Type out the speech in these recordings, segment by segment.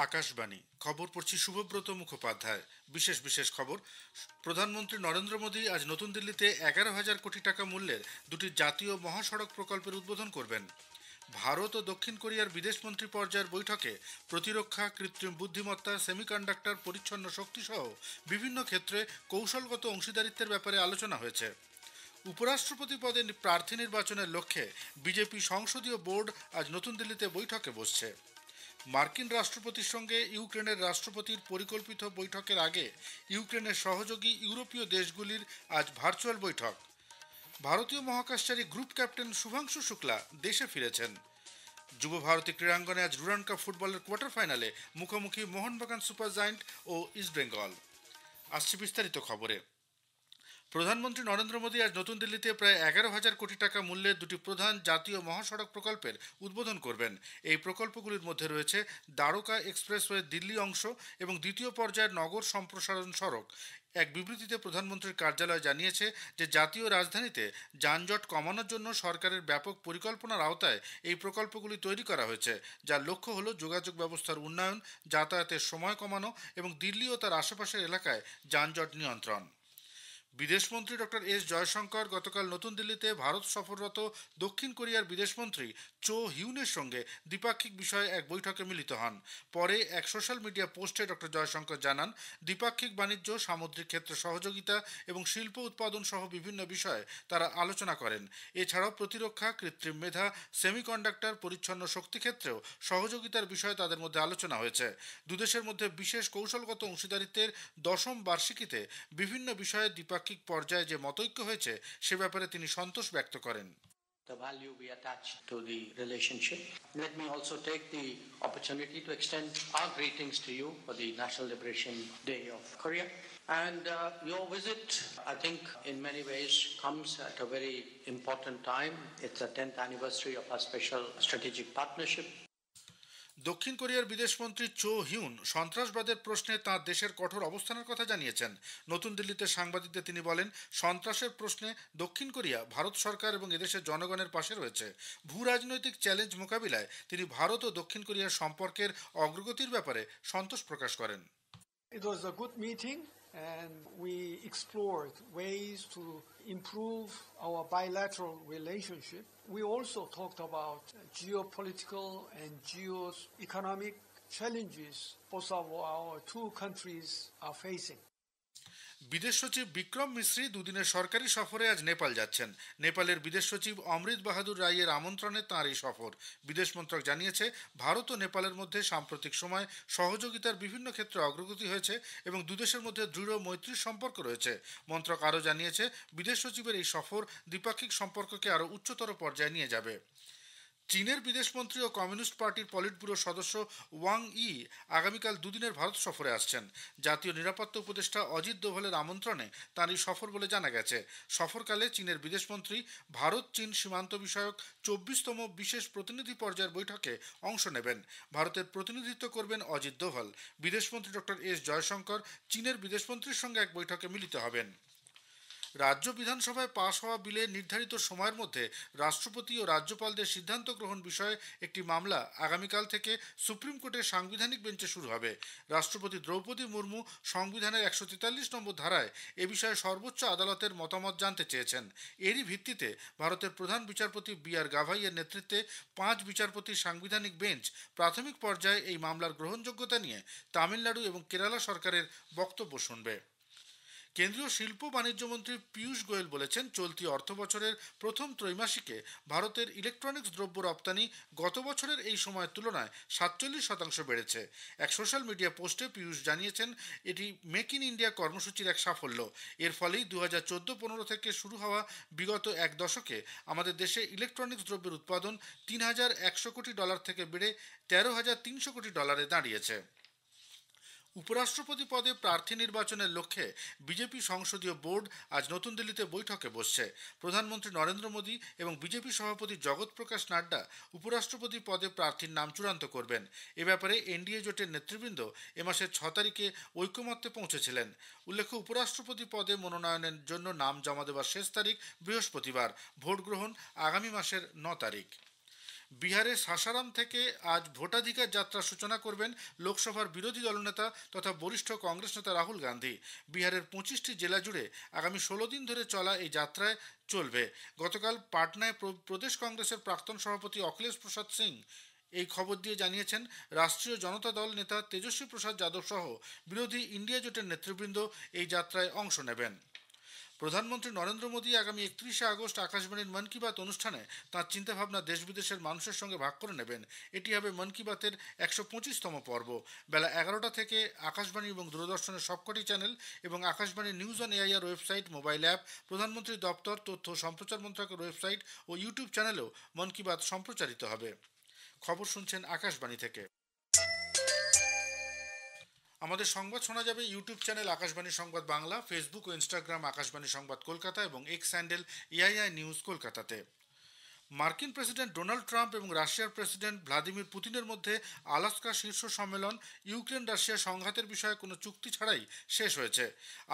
আকাশবাণী খবর পড়ছি শুভব্রত মুখোপাধ্যায়। বিশেষ বিশেষ খবর। প্রধানমন্ত্রী নরেন্দ্র মোদী আজ নতুন দিল্লিতে 11,000 কোটি টাকা মূল্যের দুটি জাতীয় মহাসড়ক প্রকল্পের উদ্বোধন করবেন। ভারত ও দক্ষিণ কোরিয়ার বিদেশমন্ত্রী পর্যায়ের বৈঠকে প্রতিরক্ষা, কৃত্রিম বুদ্ধিমত্তা, সেমিকন্ডাক্টর, পরিচ্ছন্ন শক্তি সহ বিভিন্ন ক্ষেত্রে কৌশলগত অংশীদারিত্বের ব্যাপারে আলোচনা হয়েছে। উপরাষ্ট্রপতি পদে প্রার্থী নির্বাচনের লক্ষ্যে বিজেপি সংসদীয় বোর্ড আজ নতুন দিল্লিতে বৈঠকে বসছে। মার্কিন রাষ্ট্রপতির সঙ্গে ইউক্রেনের রাষ্ট্রপতির পরিকল্পিত বৈঠকের আগে ইউক্রেনের সহযোগী ইউরোপীয় দেশগুলির আজ ভার্চুয়াল বৈঠক। ভারতীয় মহাকাশচারী গ্রুপ ক্যাপ্টেন শুভাংশু শুক্লা দেশে ফিরেছেন। যুব ভারতী ক্রীড়াঙ্গনে আজ ডুরান্ড কাপ ফুটবলের কোয়ার্টার ফাইনালে মুখোমুখি মোহনবাগান সুপার জায়ান্ট ও ইস্টবেঙ্গল। আসছে বিস্তারিত খবরে। প্রধানমন্ত্রী নরেন্দ্র মোদী আজ নতুন দিল্লিতে প্রায় 11,000 কোটি টাকা মূল্যের দুটি প্রধান জাতীয় মহাসড়ক প্রকল্পের উদ্বোধন করবেন। এই প্রকল্পগুলির মধ্যে রয়েছে দ্বারকা এক্সপ্রেসওয়ে দিল্লি অংশ এবং দ্বিতীয় পর্যায়ের নগর সম্প্রসারণ সড়ক। এক বিবৃতিতে প্রধানমন্ত্রীর কার্যালয় জানিয়েছে যে জাতীয় রাজধানীতে যানজট কমানোর জন্য সরকারের ব্যাপক পরিকল্পনার আওতায় এই প্রকল্পগুলি তৈরি করা হয়েছে, যার লক্ষ্য হল যোগাযোগ ব্যবস্থার উন্নয়ন, যাতায়াতের সময় কমানো এবং দিল্লি ও তার আশেপাশের এলাকায় যানজট নিয়ন্ত্রণ। বিদেশমন্ত্রী ডক্টর এস জয়শঙ্কর গতকাল নতুন দিল্লিতে ভারত সফররত দক্ষিণ কোরিয়ার বিদেশমন্ত্রী চো হিউনের সঙ্গে দ্বিপাক্ষিক বিষয়ে এক বৈঠকে মিলিত হন। পরে এক সোশ্যাল মিডিয়া পোস্টে ডক্টর জয়শঙ্কর জানান, দ্বিপাক্ষিক বাণিজ্য, সামুদ্রিক ক্ষেত্রে সহযোগিতা এবং শিল্প উৎপাদন সহ বিভিন্ন বিষয়ে তারা আলোচনা করেন। এছাড়াও প্রতিরক্ষা, কৃত্রিম মেধা, সেমিকন্ডাক্টর, পরিচ্ছন্ন শক্তি ক্ষেত্রেও সহযোগিতার বিষয়ে তাদের মধ্যে আলোচনা হয়েছে। দুদেশের মধ্যে বিশেষ কৌশলগত অংশীদারিত্বের 10ম বার্ষিকীতে বিভিন্ন বিষয়ে দ্বিপাক্ষিক পর্যায়ে যে মতৈক্য হয়েছে সে ব্যাপারে তিনি সন্তোষ ব্যক্ত করেন। The value we attach to the relationship. Let me also take the opportunity to extend our greetings to you for the National Liberation Day of Korea. And your visit, I think, in many ways comes at a very important time. It's the 10th anniversary of our special strategic partnership. দক্ষিণ কোরিয়ার বিদেশমন্ত্রী চো Hyun সন্ত্রাসবাদের প্রশ্নে তাঁর দেশের কঠোর অবস্থানের কথা জানিয়েছেন। নতুন দিল্লিতে সাংবাদিকদের তিনি বলেন, সন্ত্রাসের প্রশ্নে দক্ষিণ কোরিয়া ভারত সরকার এবং এদেশের জনগণের পাশে রয়েছে। ভূ রাজনৈতিক চ্যালেঞ্জ মোকাবিলায় তিনি ভারত ও দক্ষিণ কোরিয়ার সম্পর্কের অগ্রগতির ব্যাপারে সন্তোষ প্রকাশ করেন। It was a good meeting and we explored ways to improve our bilateral relationship. We also talked about geopolitical and geo-economic challenges both of our two countries are facing. বিদেশ সচিব বিক্রম মিশ্রি দুদিনের সরকারি সফরে আজ নেপাল যাচ্ছেন। নেপালের বিদেশ সচিব অমৃত বাহাদুর রায়ের আমন্ত্রণে তাঁর এই সফর। বিদেশ মন্ত্রক জানিয়েছে, ভারত ও নেপালের মধ্যে সাম্প্রতিক সময় সহযোগিতার বিভিন্ন ক্ষেত্রে অগ্রগতি হয়েছে এবং দুদেশের মধ্যে দৃঢ় মৈত্রীর সম্পর্ক রয়েছে। মন্ত্রক আরও জানিয়েছে, বিদেশ সচিবের এই সফর দ্বিপাক্ষিক সম্পর্ককে আরও উচ্চতর পর্যায়ে নিয়ে যাবে। চীনের বিদেশমন্ত্রী ও কমিউনিস্ট পার্টির পলিট ব্যুরোর সদস্য ওয়াং ই আগামীকাল দুদিনের ভারত সফরে আসছেন। জাতীয় নিরাপত্তা উপদেষ্টা অজিত দোভালের আমন্ত্রণে তাঁর এই সফর বলে জানা গেছে। সফরকালে চীনের বিদেশমন্ত্রী ভারত চীন সীমান্ত বিষয়ক 24তম বিশেষ প্রতিনিধি পর্যায়ের বৈঠকে অংশ নেবেন। ভারতের প্রতিনিধিত্ব করবেন অজিত দোভাল। বিদেশমন্ত্রী ডক্টর এস জয়শঙ্কর চীনের বিদেশমন্ত্রীর সঙ্গে এক বৈঠকে মিলিত হবেন। রাজ্য বিধানসভায় পাশ হওয়া বিলে নির্ধারিত সময়ের মধ্যে রাষ্ট্রপতি ও রাজ্যপালদের সিদ্ধান্ত গ্রহণ বিষয়ে একটি মামলা আগামীকাল থেকে সুপ্রিম কোর্টের সাংবিধানিক বেঞ্চে শুরু হবে। রাষ্ট্রপতি দ্রৌপদী মুর্মু সংবিধানের 143 নম্বর ধারায় এ বিষয়ে সর্বোচ্চ আদালতের মতামত জানতে চেয়েছেন। এরই ভিত্তিতে ভারতের প্রধান বিচারপতি বি আর গাভাইয়ের নেতৃত্বে 5 বিচারপতির সাংবিধানিক বেঞ্চ প্রাথমিক পর্যায়ে এই মামলার গ্রহণযোগ্যতা নিয়ে তামিলনাড়ু এবং কেরালা সরকারের বক্তব্য শুনবে। কেন্দ্রীয় শিল্প বাণিজ্য মন্ত্রী পীয়ূষ গোয়েল বলেছেন, চলতি অর্থ বছরের প্রথম ত্রৈমাসিকে ভারতের ইলেকট্রনিক্স দ্রব্য রপ্তানি গত বছরের এই সময়ের তুলনায় 47% বেড়েছে। এক সোশ্যাল মিডিয়া পোস্টে পীয়ূষ জানিয়েছেন, এটি মেক ইন ইন্ডিয়া কর্মসূচির এক সাফল্য। এর ফলেই 2014-15 থেকে শুরু হওয়া বিগত এক দশকে আমাদের দেশে ইলেকট্রনিক্স দ্রব্যের উৎপাদন $3,100 কোটি থেকে বেড়ে $13,300 কোটি দাঁড়িয়েছে। উপরাষ্ট্রপতি পদে প্রার্থী নির্বাচনের লক্ষ্যে বিজেপি সংসদীয় বোর্ড আজ নতুন দিল্লিতে বৈঠকে বসছে। প্রধানমন্ত্রী নরেন্দ্র মোদী এবং বিজেপি সভাপতি জগৎ প্রকাশ নাড্ডা উপরাষ্ট্রপতি পদে প্রার্থীর নাম চূড়ান্ত করবেন। এ ব্যাপারে এনডিএ জোটের নেতৃবৃন্দ এ মাসের 6 তারিখে ঐকমত্যে পৌঁছেছিলেন। উল্লেখ্য, উপরাষ্ট্রপতি পদে মনোনয়নের জন্য নাম জমা দেওয়ার শেষ তারিখ বৃহস্পতিবার। ভোট গ্রহণ আগামী মাসের 9 তারিখ। বিহারের সাসারাম থেকে আজ ভোটাধিকার যাত্রার সূচনা করবেন লোকসভার বিরোধী দলনেতা তথা বরিষ্ঠ কংগ্রেস নেতা রাহুল গান্ধী। বিহারের 25টি জেলা জুড়ে আগামী 16 দিন ধরে চলা এই যাত্রায় চলবে। গতকাল পাটনায় প্রদেশ কংগ্রেসের প্রাক্তন সভাপতি অখিলেশ প্রসাদ সিং এই খবর দিয়ে জানিয়েছেন রাষ্ট্রীয় জনতা দল নেতা তেজস্বী প্রসাদ যাদব সহ বিরোধী ইন্ডিয়া জোটের নেতৃবৃন্দ এই যাত্রায় অংশ নেবেন। প্রধানমন্ত্রী নরেন্দ্র মোদী আগামী 31শে আগস্ট আকাশবাণীর মন কি বাত অনুষ্ঠানে তাঁর চিন্তাভাবনা দেশ বিদেশের মানুষের সঙ্গে ভাগ করে নেবেন। এটি হবে মন কি বাতের 125তম পর্ব। বেলা 11টা থেকে আকাশবাণী এবং দূরদর্শনের সবকটি চ্যানেল এবং Akashvani news on AIR website, mobile app, প্রধানমন্ত্রীর দপ্তর, তথ্য ও সম্প্রচার মন্ত্রকের ওয়েবসাইট ও ইউটিউব চ্যানেলেও মন কি বাত সম্প্রচারিত হবে। খবর শুনছেন আকাশবাণী থেকে। আমাদের সংবাদ শোনা যাবে ইউটিউব চ্যানেল আকাশবাণী সংবাদ বাংলা, ফেসবুক ও ইনস্টাগ্রাম আকাশবাণী সংবাদ কলকাতা এবং এক্স হ্যান্ডেল এআইআই নিউজ কলকাতাতে। মার্কিন প্রেসিডেন্ট ডোনাল্ড ট্রাম্প এবং রাশিয়ার প্রেসিডেন্ট ভ্লাদিমির পুতিনের মধ্যে আলাস্কা শীর্ষ সম্মেলন ইউক্রেন রাশিয়া সংঘাতের বিষয়ে কোনো চুক্তি ছাড়াই শেষ হয়েছে।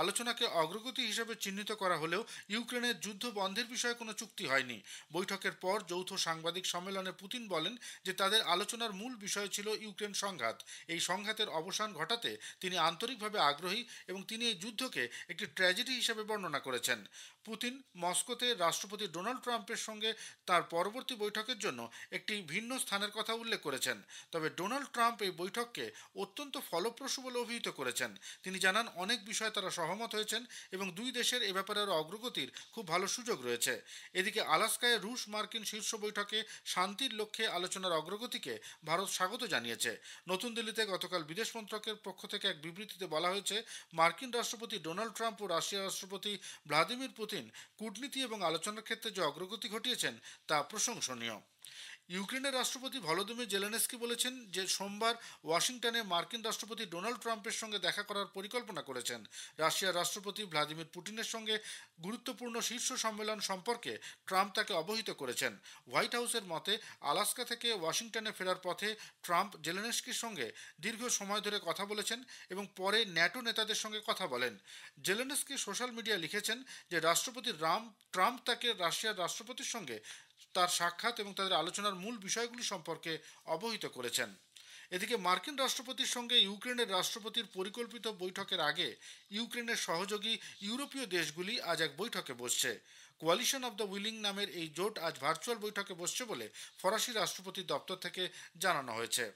আলোচনাকে অগ্রগতি হিসেবে চিহ্নিত করা হলেও ইউক্রেনের যুদ্ধ বন্ধের বিষয়ে কোনো চুক্তি হয়নি। বৈঠকের পর যৌথ সাংবাদিক সম্মেলনে পুতিন বলেন যে তাদের আলোচনার মূল বিষয় ছিল ইউক্রেন সংঘাত। এই সংঘাতের অবসান ঘটাতে তিনি আন্তরিকভাবে আগ্রহী এবং তিনি এই যুদ্ধকে একটি ট্র্যাজেডি হিসেবে বর্ণনা করেছেন। পুতিন মস্কোতে রাষ্ট্রপতি ডোনাল্ড ট্রাম্পের সঙ্গে তার পরবর্তী বৈঠকের জন্য একটি ভিন্ন স্থানের কথা উল্লেখ করেছেন। তবে ডোনাল্ড ট্রাম্প এই বৈঠককে অত্যন্ত ফলপ্রসূ বলে অভিহিত করেছেন। তিনি জানান অনেক বিষয়ে তারা সহমত হয়েছেন এবং দুই দেশের এ ব্যাপারে আরও অগ্রগতির খুব ভালো সুযোগ রয়েছে। এদিকে আলাস্কায় রুশ মার্কিন শীর্ষ বৈঠকে শান্তির লক্ষ্যে আলোচনার অগ্রগতিকে ভারত স্বাগত জানিয়েছে। নতুন দিল্লিতে গতকাল বিদেশ মন্ত্রকের পক্ষ থেকে এক বিবৃতিতে বলা হয়েছে, মার্কিন রাষ্ট্রপতি ডোনাল্ড ট্রাম্প ও রাশিয়ার রাষ্ট্রপতি ভ্লাদিমির পুতিন কূটনীতি এবং আলোচনার ক্ষেত্রে যে অগ্রগতি ঘটিয়েছেন তা প্রশংসনীয়। ইউক্রেনের রাষ্ট্রপতি ভলোদিমির জেলেনস্কি বলেছেন যে সোমবার ওয়াশিংটনে মার্কিন রাষ্ট্রপতি ডোনাল্ড ট্রাম্পের সঙ্গে দেখা করার পরিকল্পনা করেছেন। রাশিয়ার রাষ্ট্রপতি ভ্লাদিমির পুতিনের সঙ্গে গুরুত্বপূর্ণ শীর্ষ সম্মেলন সম্পর্কে ট্রাম্প তাকে অবহিত করেছেন। হোয়াইট হাউসের মতে আলাস্কা থেকে ওয়াশিংটনে ফেরার পথে ট্রাম্প জেলেনস্কির সঙ্গে দীর্ঘ সময় ধরে কথা বলেছেন এবং পরে ন্যাটো নেতাদের সঙ্গে কথা বলেন। জেলেনস্কি সোশ্যাল মিডিয়ায় লিখেছেন যে রাষ্ট্রপতি ট্রাম্প তাকে রাশিয়ার রাষ্ট্রপতির সঙ্গে তার সাক্ষাৎ এবং তাদের আলোচনার মূল বিষয়গুলি সম্পর্কে অবহিত করেছেন। এদিকে মার্কিন রাষ্ট্রপতির সঙ্গে ইউক্রেনের রাষ্ট্রপতির পরিকল্পিত বৈঠকের আগে ইউক্রেনের সহযোগী ইউরোপীয় দেশগুলি আজ এক বৈঠকে বসছে। কোয়ালিশন অব দ্য উইলিং নামের এই জোট আজ ভার্চুয়াল বৈঠকে বসছে বলে ফরাসি রাষ্ট্রপতির দপ্তর থেকে জানানো হয়েছে।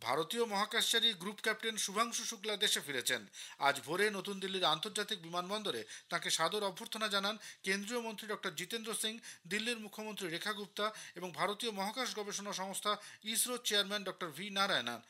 ভারতীয় মহাকাশচারী গ্রুপ ক্যাপ্টেন শুভাংশু শুক্লা দেশে ফিরেছেন। আজ ভোরে নতুন দিল্লির আন্তর্জাতিক বিমানবন্দরে তাঁকে সাদর অভ্যর্থনা জানান কেন্দ্রীয় মন্ত্রী ডক্টর জিতেন্দ্র সিং, দিল্লির মুখ্যমন্ত্রী রেখা গুপ্তা এবং ভারতীয় মহাকাশ গবেষণা সংস্থা ইসরোর চেয়ারম্যান ডক্টর ভি নারায়ণন।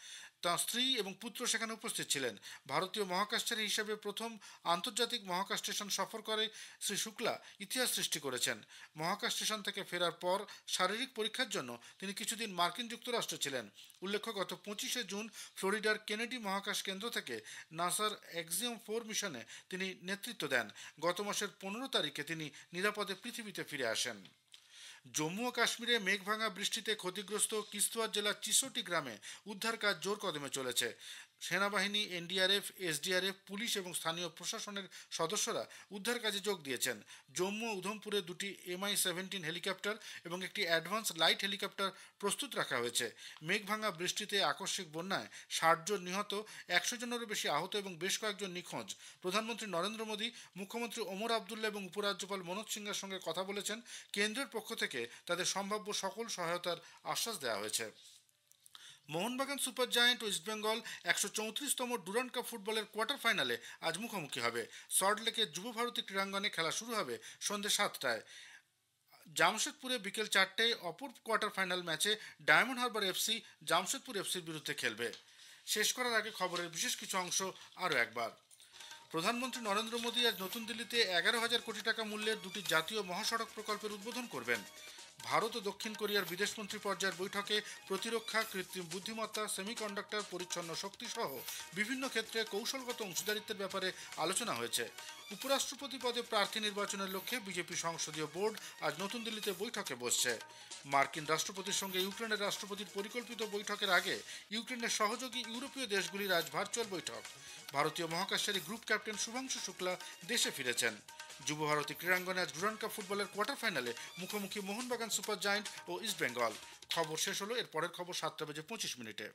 তাঁর স্ত্রী এবং পুত্র সেখানে উপস্থিত ছিলেন। ভারতীয় মহাকাশচারী হিসেবে প্রথম আন্তর্জাতিক মহাকাশ স্টেশন সফর করে শ্রী শুক্লা ইতিহাস সৃষ্টি করেছেন। মহাকাশ স্টেশন থেকে ফেরার পর শারীরিক পরীক্ষার জন্য তিনি কিছুদিন মার্কিন যুক্তরাষ্ট্রে ছিলেন। উল্লেখ্য, গত 25শে জুন ফ্লোরিডার কেনেডি মহাকাশ কেন্দ্র থেকে নাসার এক্সিওম 4 মিশনে তিনি নেতৃত্ব দেন। গত মাসের 15 তারিখে তিনি নিরাপদে পৃথিবীতে ফিরে আসেন। জম্মু ও কাশ্মীরে মেঘভাঙা বৃষ্টিতে ক্ষতিগ্রস্ত কিস্তোয়ার জেলার 64টি গ্রামে উদ্ধার কাজ জোর কদমে চলেছে। সেনাবাহিনী, এনডিআরএফ, এসডিআরএফ, পুলিশ এবং স্থানীয় প্রশাসনের সদস্যরা উদ্ধার কাজে যোগ দিয়েছেন। জম্মু ও উধমপুরে দুটি MI-17 হেলিকপ্টার এবং একটি অ্যাডভান্স লাইট হেলিকপ্টার প্রস্তুত রাখা হয়েছে। মেঘভাঙা বৃষ্টিতে আকস্মিক বন্যায় 60 জন নিহত, 100 জনেরও বেশি আহত এবং বেশ কয়েকজন নিখোঁজ। প্রধানমন্ত্রী নরেন্দ্র মোদী, মুখ্যমন্ত্রী ওমর আবদুল্লা এবং উপরাজ্যপাল মনোজ সিনহার সঙ্গে কথা বলেছেন। কেন্দ্রের পক্ষ থেকে তাদের সম্ভাব্য সকল সহায়তার আশ্বাস দেওয়া হয়েছে। মোহনবাগান সুপার জায়ান্ট ও ইস্টবেঙ্গল 134তম ডুরান্ড কাপ ফুটবলের কোয়ার্টার ফাইনালে আজ মুখোমুখি হবে। সল্টলেকের যুব ভারতী ক্রীড়াঙ্গনে খেলা শুরু হবে সন্ধ্যে 7টায়। জামশেদপুরে বিকেল 4টায় অপর কোয়ার্টার ফাইনাল ম্যাচে ডায়মন্ড হারবার এফসি জামশেদপুর এফসির বিরুদ্ধে খেলবে। শেষ করার আগে খবরের বিশেষ কিছু অংশ আরও একবার। প্রধানমন্ত্রী নরেন্দ্র মোদী আজ নতুন দিল্লিতে 11,000 কোটি টাকা মূল্যের দুটি জাতীয় মহাসড়ক প্রকল্পের উদ্বোধন করবেন। ভারত ও দক্ষিণ কোরিয়ার বিদেশমন্ত্রী পর্যায়ের বৈঠকে প্রতিরক্ষা, কৃত্রিম বুদ্ধিমত্তা, সেমিকন্ডাক্টর, পরিচ্ছন্ন শক্তি সহ বিভিন্ন ক্ষেত্রে কৌশলগত অংশীদারিত্বের ব্যাপারে আলোচনা হয়েছে। উপরাষ্ট্রপতি পদে প্রার্থী নির্বাচনের লক্ষ্যে বিজেপি সংসদীয় বোর্ড আজ নতুন দিল্লিতে বৈঠকে বসছে। মার্কিন রাষ্ট্রপতির সঙ্গে ইউক্রেনের রাষ্ট্রপতির পরিকল্পিত বৈঠকের আগে ইউক্রেনের সহযোগী ইউরোপীয় দেশগুলির আজ ভার্চুয়াল বৈঠক। ভারতীয় মহাকাশচারী গ্রুপ ক্যাপ্টেন শুভাংশু শুক্লা দেশে ফিরেছেন। যুব ভারতী ক্রীড়াঙ্গনে আজ ডুরান্ড কাপ ফুটবলের কোয়ার্টার ফাইনালে মুখোমুখি মোহনবাগান সুপার জায়ান্ট ও ইস্টবেঙ্গল। খবর শেষ হলো। এর পরের খবর 7:25 মিনিটে।